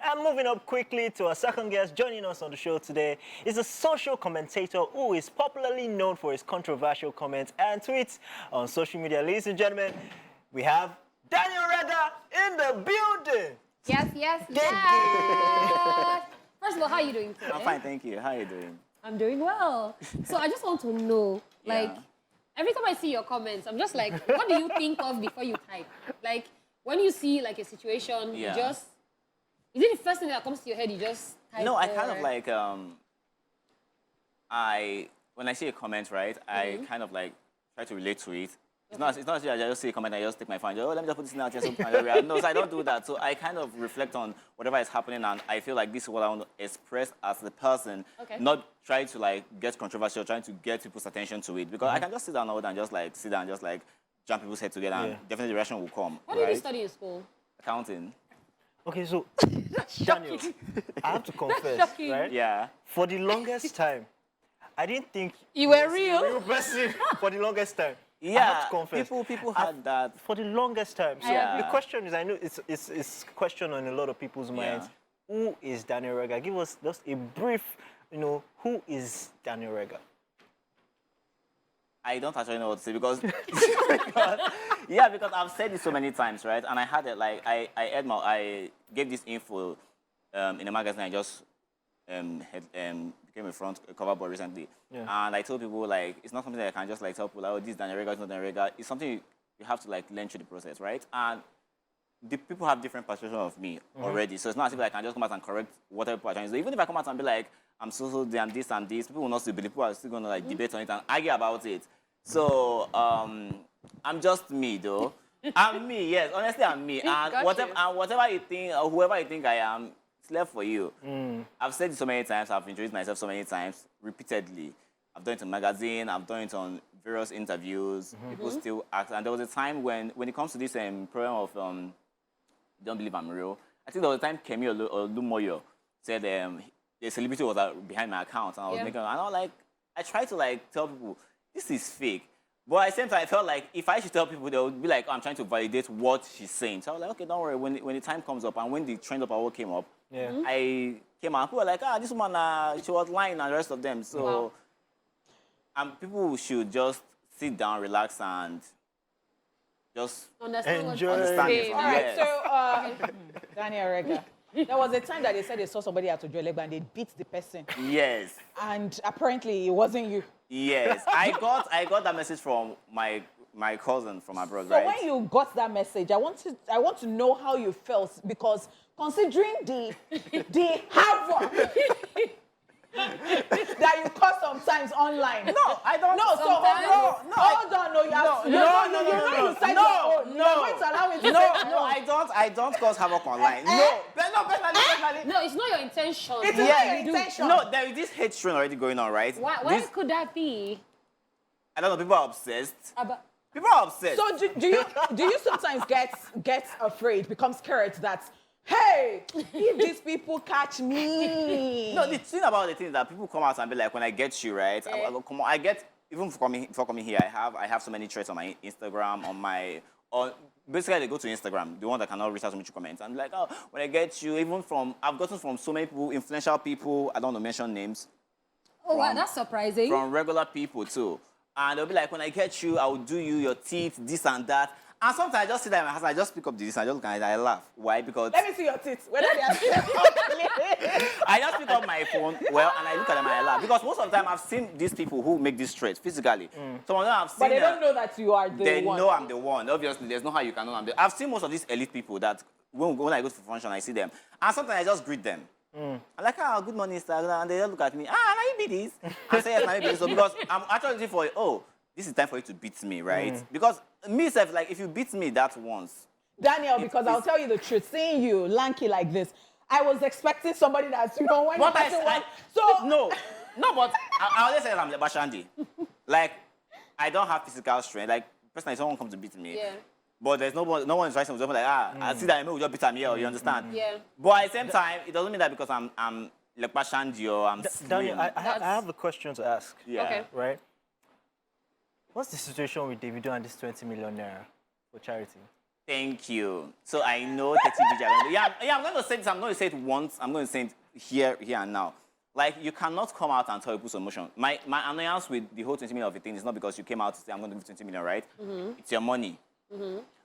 And moving up quickly to our second guest, joining us on the show today is a social commentator who is popularly known for his controversial comments and tweets on social media. Ladies and gentlemen, we have Daniel Radder in the building. Yes, yes, yes. First of all, how are you doing today? I'm fine, thank you. How are you doing? I'm doing well. So I just want to know, like, every time I see your comments, I'm just like, what do you think of before you type? Like, when you see, like, a situation, you just... Is it the first thing that comes to your head, you just type? No, I kind of like, when I see a comment, right, I kind of like try to relate to it. It's not I just see a comment, I just take my phone, let me just put this in out here. No, so I don't do that. So I kind of reflect on whatever is happening, and I feel like this is what I want to express as the person, not try to like get controversial, trying to get people's attention to it. Because I can just sit down and just like sit down and just like jump people's head together, and definitely the reaction will come. What did you study in school? Accounting. Okay, so Daniel, I have to confess, right? Yeah. For the longest time, I didn't think you were real. Real person for the longest time. Yeah, I have to confess. People had that. For the longest time. So the question is, I know it's a question on a lot of people's minds. Who is Daniel Radder? Give us just a brief, who is Daniel Radder? I don't actually know what to say because, because I've said it so many times, right? And I had it like, I gave this info in a magazine I just became a front cover boy recently. Yeah. And I told people, like, it's not something that I can just, like, tell people, like, oh, this is Daniel Radder, it's not Daniel Radder. It's something you have to, like, learn through the process, right? And the people have different perceptions of me already. So it's not as if I can just come out and correct whatever people are trying to do. Even if I come out and be like, I'm so, I'm this and this, people will not still believe. People are still going to, like, debate on it and argue about it. So I'm just me, though. I'm me, yes. Honestly, I'm me. And whatever you think, or whoever you think I am, it's left for you. I've said it so many times. I've introduced myself so many times, repeatedly. I've done it in magazine. I've done it on various interviews. People still ask. And there was a time when it comes to this program of Don't Believe I'm Real, I think there was a time Kemi Olumoyo said the celebrity was behind my account. And I was making, and I was like, I tried to like tell people, this is fake. But at the same time, I felt like if I should tell people, they would be like, oh, I'm trying to validate what she's saying. So I was like, okay, don't worry. When the time comes up and when the trend of our work came up, I came out. People were like, this woman, she was lying and the rest of them. So people should just sit down, relax, and just understand it. All right, so Daniel Radder. There was a time that they said they saw somebody at Ojo and they beat the person. Yes. And apparently it wasn't you. Yes. I got that message from my cousin from abroad, so right? when you got that message, I want to know how you felt, because considering the havoc that you cause sometimes online. No, I don't. No, so hold on. No, you have to. You said going to allow me to say no, I don't cause havoc online. Personally. No, it's not your intention. It's not your intention. No, there is this hate train already going on, right? Why could that be? I don't know. People are obsessed. People are obsessed. So do you sometimes get afraid, become scared that, hey, if these people catch me? No, the thing about the thing is that people come out and be like, when I get you, right? I get, even before coming here, I have so many threads on my Instagram, basically they go to Instagram, the one that cannot reach out to me to comment. And like, oh, when I get you, I've gotten from so many people, influential people, I don't want to mention names. Oh, wow, that's surprising. From regular people too. And they'll be like, when I get you, I will do you, your teeth, this and that. And sometimes I just sit there in my house, I just pick up this, I just look at it, I laugh. Why? Because... Let me see your teeth. Whether they are I just pick up my phone, and I look at them and I laugh. Because most of the time, I've seen these people who make these trades physically. Some of them I've seen... But they don't know that you are the one. They know I'm the one. Obviously, there's no how you can know I'm the... I've seen most of these elite people that when I go to function, I see them. And sometimes I just greet them. I'm like, good morning, sir. And they just look at me, now you be this. I say, yes, now you be this. So because I'm actually looking for, this is time for you to beat me, right? Because myself, like, if you beat me that once... Daniel, because I'll tell you the truth, seeing you lanky like this, I was expecting somebody that's, when No, but I always say I'm like Bashandi. Like, I don't have physical strength. Like, personally, someone comes to beat me. Yeah. But there's no one is writing like, I see that I may just beat me, you understand? Yeah. But at the same time, it doesn't mean that because I'm like Bashandi or I'm slim. Daniel, I have a question to ask. Yeah. Okay. Right? What's the situation with Davido and this 20 million naira for charity? Thank you. So I know 30 BG. Yeah, I'm going to say this. I'm going to say it once. I'm going to say it here and now. Like, you cannot come out and tell people some motion. My annoyance with the whole 20 million of the thing is not because you came out to say, I'm going to give 20 million, right? It's your money.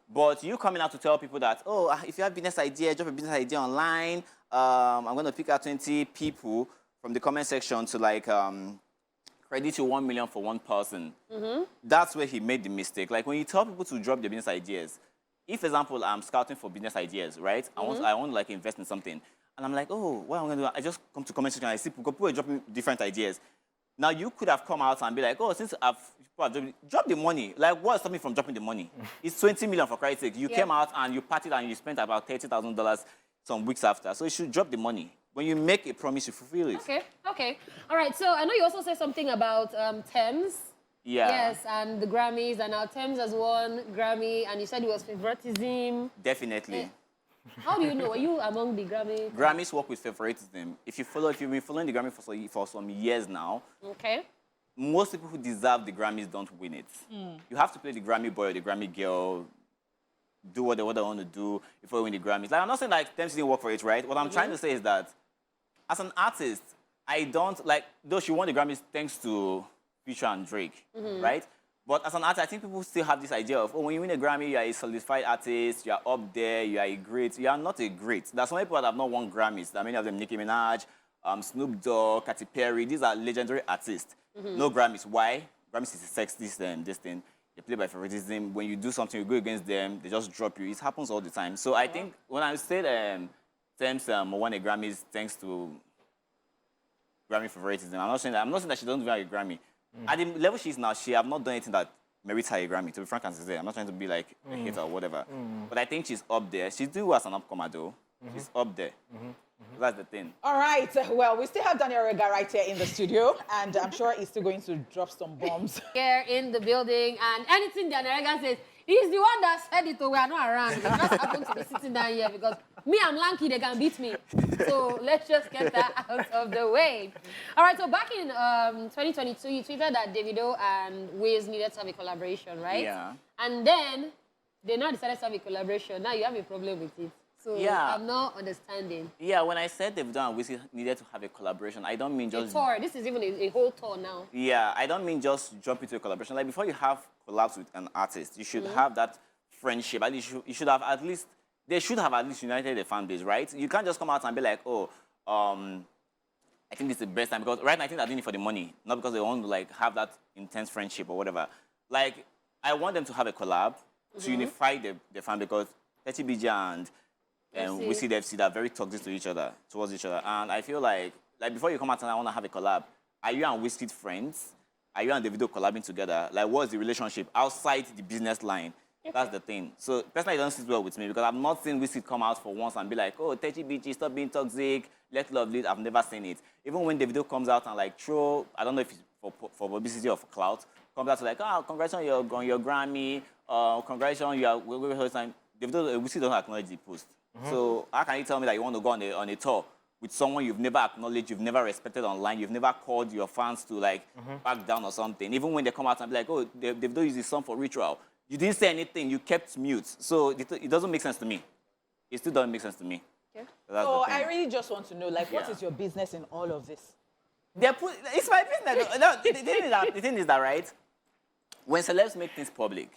But you coming out to tell people that, oh, if you have business idea, drop a business idea online. I'm going to pick out 20 people from the comment section to, like, credit you 1 million for one person. That's where he made the mistake. Like, when you tell people to drop their business ideas, if, for example, I'm scouting for business ideas, right? I want to, like, invest in something. And I'm like, oh, what am I going to do? I just come to comment section and I see people are dropping different ideas. Now, you could have come out and be like, oh, since drop the money. Like, what's stopping me from dropping the money? It's 20 million for Christ's sake. You came out and you partied and you spent about $30,000 some weeks after. So you should drop the money. When you make a promise, you fulfill it. Okay. All right, so I know you also said something about Thames. Yeah. Yes, and the Grammys, and now Thames has won Grammy, and you said it was favoritism. Definitely. How do you know? Are you among the Grammy? Grammys work with favoritism. If you've been following the Grammy for some years now, okay, most people who deserve the Grammys don't win it. You have to play the Grammy boy or the Grammy girl, do what they want to do before you win the Grammys. Like, I'm not saying like Thames didn't work for it, right? What I'm trying to say is that as an artist, I don't like, though she won the Grammys thanks to Future and Drake, right? But as an artist, I think people still have this idea of, oh, when you win a Grammy, you are a solidified artist, you are up there, you are a great. You are not a great. There's so many people that have not won Grammys. There are many of them, Nicki Minaj, Snoop Dogg, Katy Perry. These are legendary artists. No Grammys. Why? Grammys is a sex, this thing. They play by favoritism. When you do something, you go against them, they just drop you. It happens all the time. So I think when I said Thames won a Grammys thanks to Grammy favoritism, I'm not saying that she doesn't win a Grammy. At the level she is now, she have not done anything that merits her a Grammy, to be frank and sincere. I'm not trying to be like a hater or whatever. But I think she's up there. She's doing well as an upcomer, though. She's up there. That's the thing. All right. Well, we still have Daniel Radder right here in the studio, and I'm sure he's still going to drop some bombs. Here in the building, and anything Daniel Radder says, he's the one that said it, so we are not around. They just happen to be sitting down here because me, I'm lanky, they can beat me. So let's just get that out of the way. All right, so back in 2022, you tweeted that Davido and Wiz needed to have a collaboration, right? Yeah. And then they now decided to have a collaboration. Now you have a problem with it. So Yeah. I'm not understanding. Yeah, when I said Davido and Wizkid needed to have a collaboration, I don't mean just... A tour. This is even a whole tour now. Yeah, I don't mean just jump into a collaboration. Like, before you have collabs with an artist, you should have that friendship. At least you should have at least... They should have at least united the fan base, right? You can't just come out and be like, oh, I think this is the best time. Because right now, I think they're doing it for the money, not because they want to, like, have that intense friendship or whatever. Like, I want them to have a collab to unify the fan, because 30BG and Wizkid FC are very toxic to each other, towards each other. And I feel like before you come out and I want to have a collab, are you and Wizkid friends? Are you and Davido collabing together? Like, what's the relationship outside the business line? That's the thing. So, personally, it doesn't sit well with me, because I've not seen Wizkid come out for once and be like, oh, 30BG, stop being toxic, let love lead. I've never seen it. Even when Davido comes out and, like, throw, I don't know if it's for publicity or for clout, comes out to, like, oh, congrats on your Grammy, congrats on your time. Davido, Wizkid doesn't acknowledge the post. So how can you tell me that you want to go on a tour with someone you've never acknowledged, you've never respected online, you've never called your fans to, like, back down or something? Even when they come out and be like, oh, Davido uses this song for ritual, you didn't say anything, you kept mute. So it doesn't make sense to me. It still doesn't make sense to me. Okay. So I really just want to know, like, what is your business in all of this? It's my business. No, the thing is that, right, when celebs make things public,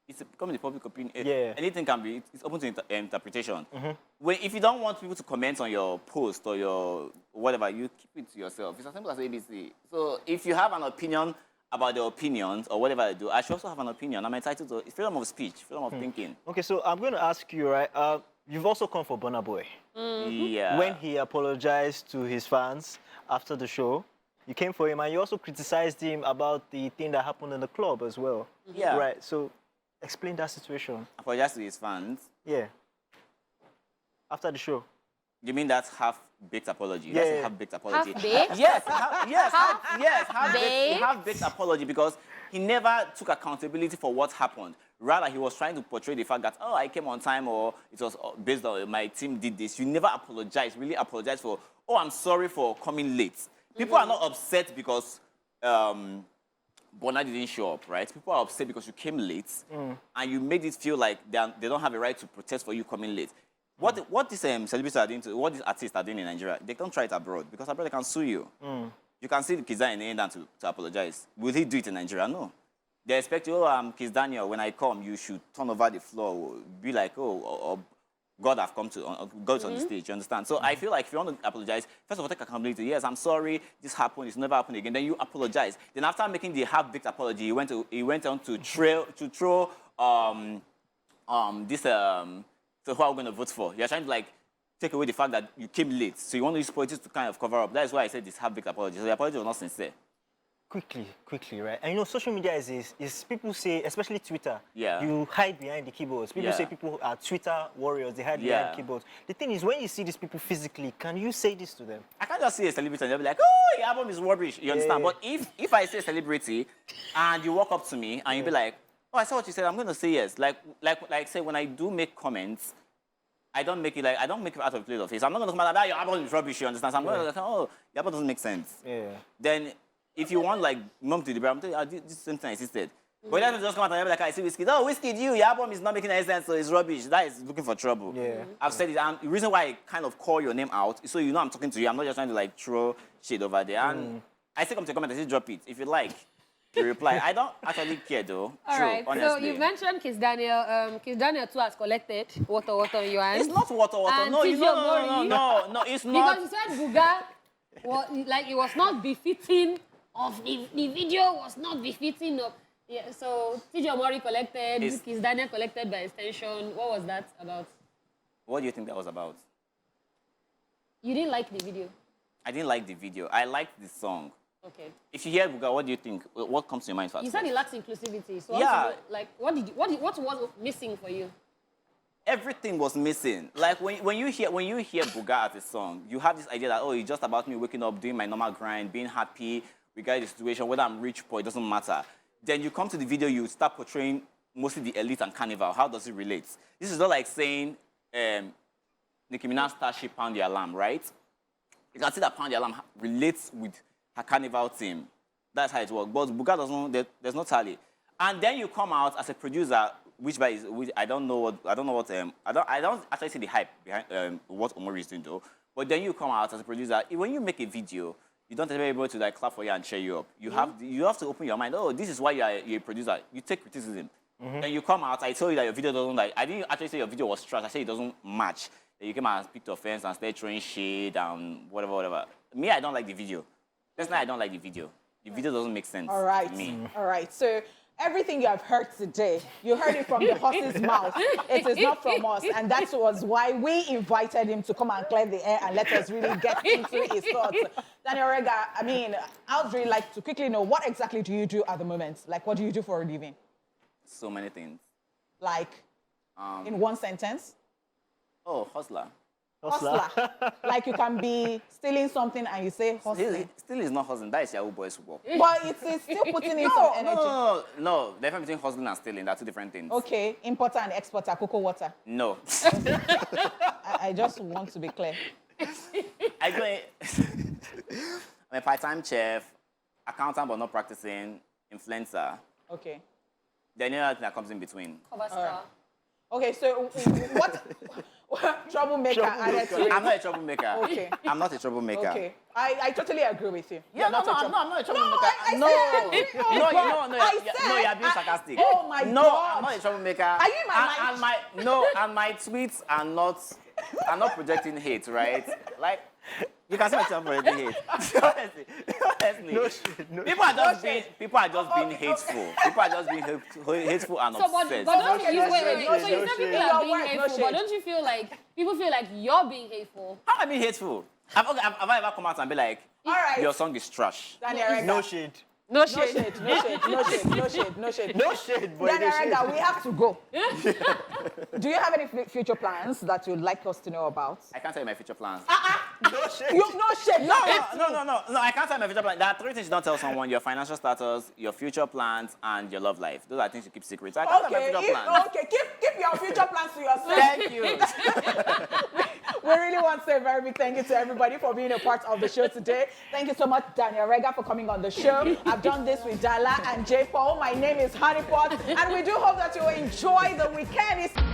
it's becoming the public opinion. Anything can be, it's open to interpretation. If you don't want people to comment on your post or your whatever, you keep it to yourself. It's as simple as ABC. So if you have an opinion about the opinions or whatever I do, I should also have an opinion. I'm entitled to freedom of speech, freedom of thinking. Okay, so I'm going to ask you, right? You've also come for Burna Boy. Yeah. When he apologized to his fans after the show, you came for him, and you also criticized him about the thing that happened in the club as well. Yeah. Right, so explain that situation. Apologize to his fans. Yeah. After the show. You mean that's half-baked apology? Yeah. That's a half-baked apology. Half-baked? Yes, half-baked apology, because he never took accountability for what happened. Rather, he was trying to portray the fact that, oh, I came on time, or it was based on my team did this. You never apologized, really apologized for, oh, I'm sorry for coming late. People are not upset because Burna didn't show up, right? People are upset because you came late, and you made it feel like they don't have a right to protest for you coming late. What these celebrities are doing, what these artists are doing in Nigeria, they can't try it abroad because abroad they can sue you. You can see the Kiss Daniel in the end to apologize. Will he do it in Nigeria? No. They expect you, Kiss Daniel, when I come, you should turn over the floor, be like, or God have come to, God's on the stage, you understand? So I feel like if you want to apologize, first of all, take accountability. Yes, I'm sorry, this happened, it's never happened again. Then you apologize. Then after making the half-baked apology, he went on to throw so who are we going to vote for? You're trying to like take away the fact that you came late. So you want to use politics to kind of cover up. That is why I said this half-baked apology. So the apology was not sincere. Quickly, right? And you know, social media is people say, especially Twitter, Yeah. you hide behind the keyboards. People say people are Twitter warriors, they hide behind keyboards. The thing is, when you see these people physically, can you say this to them? I can't just see a celebrity and they'll be like, oh, your album is rubbish. You understand? But if I say a celebrity and you walk up to me and you be like, oh, I saw what you said, I'm going to say yes. Like say, when I do make comments, I don't make it out of place of face. I'm not going to come out like, your album is rubbish, you understand? So I'm going to like, oh, your album doesn't make sense. Yeah. Then, if you want like mom to the brand, I'm telling you, this same thing I said. But then just come out and be like, I see Wizkid. Oh, Wizkid, your album is not making any sense, so it's rubbish. That is looking for trouble. Yeah. I've said it, and the reason why I kind of call your name out is so you know I'm talking to you. I'm not just trying to like throw shit over there. And I still come to comment, I say drop it. If you like, you reply. I don't actually care though. All True, right. honestly. So you mentioned Kiss Daniel. Kiss Daniel too has collected water in your hand. It's not water. And No, Tijio Mori, no, it's not. Because you said Buga, like it was not befitting of the video was not befitting of. Yeah. So Tijio Mori collected. Kiss Daniel collected by extension. What was that about? What do you think that was about? You didn't like the video. I didn't like the video. I liked the song. Okay. If you hear Buga, what do you think? What comes to your mind first? You said it lacks inclusivity. So Yeah. like what was missing for you? Everything was missing. Like when you hear Buga as a song, you have this idea that it's just about me waking up, doing my normal grind, being happy regarding the situation, whether I'm rich, poor, it doesn't matter. Then you come to the video, you start portraying mostly the elite and carnival. How does it relate? This is not like saying Nicki Minaj Starship Pound the Alarm, right? You can see that Pound the Alarm relates with her carnival team. That's how it works. But Buga doesn't. There's no tally. And then you come out as a producer, which I don't actually see the hype behind what Omori is doing though. But then you come out as a producer. When you make a video, you don't have to be able to like clap for you and cheer you up. You have to open your mind. Oh, this is why you're a producer. You take criticism. Then you come out. I told you that your video doesn't like. I didn't actually say your video was trash. I said it doesn't match. Then you came out and picked offense and started throwing shade and whatever. Me, I don't like the video. Personally, I don't like the video. The video doesn't make sense to me. All right. So everything you have heard today, you heard it from the horse's mouth. It is not from us. And that was why we invited him to come and clear the air and let us really get into his thoughts. Daniel Radder, I mean, I would really like to quickly know, what exactly do you do at the moment? Like, what do you do for a living? So many things. Like, in one sentence? Oh, hustler. Hustler. Like you can be stealing something and you say hustling. Still is not hustling. That is Yahoo Boys work. But it's still putting in some energy. No. The difference between hustling and stealing, they're two different things. Okay, importer and exporter, cocoa water. No. I just want to be clear. I'm a part-time chef, accountant but not practicing, influencer. Okay. Then another thing that comes in between. Cover star. Okay, so what troublemaker added to it? I'm not a troublemaker. Okay. I'm not a troublemaker. Okay. I totally agree with you. Yeah, I'm not a troublemaker. You're being sarcastic. Oh my God. No, I'm not a troublemaker. Are you in my mind? And my tweets are not projecting hate, right? Like, you can see myself projecting hate. Honestly. No shit. People are just being hateful. People are just being hateful and obsessed. But don't you wait. So you said people are being No hateful, shade. but don't you feel like people feel like you're being hateful? How am I being hateful? Have I ever come out and be like, All right. your song is trash? Daniel Radder. No shade. No No shade, no shade. No shade, boy. Daniel No shade. Radder, we have to go. Do you have any future plans that you'd like us to know about? I can't tell you my future plans. No shade. No shade. No, I can't tell you my future plans. There are three things you don't tell someone: your financial status, your future plans, and your love life. Those are things you keep secret. So I can't tell you my future plans. Okay, keep your future plans to yourself. Thank you. We really want to say a very big thank you to everybody for being a part of the show today. Thank you so much, Daniel Radder, for coming on the show. I've have done this with Dala and J. Paul. My name is Honeypot, and we do hope that you will enjoy the weekend.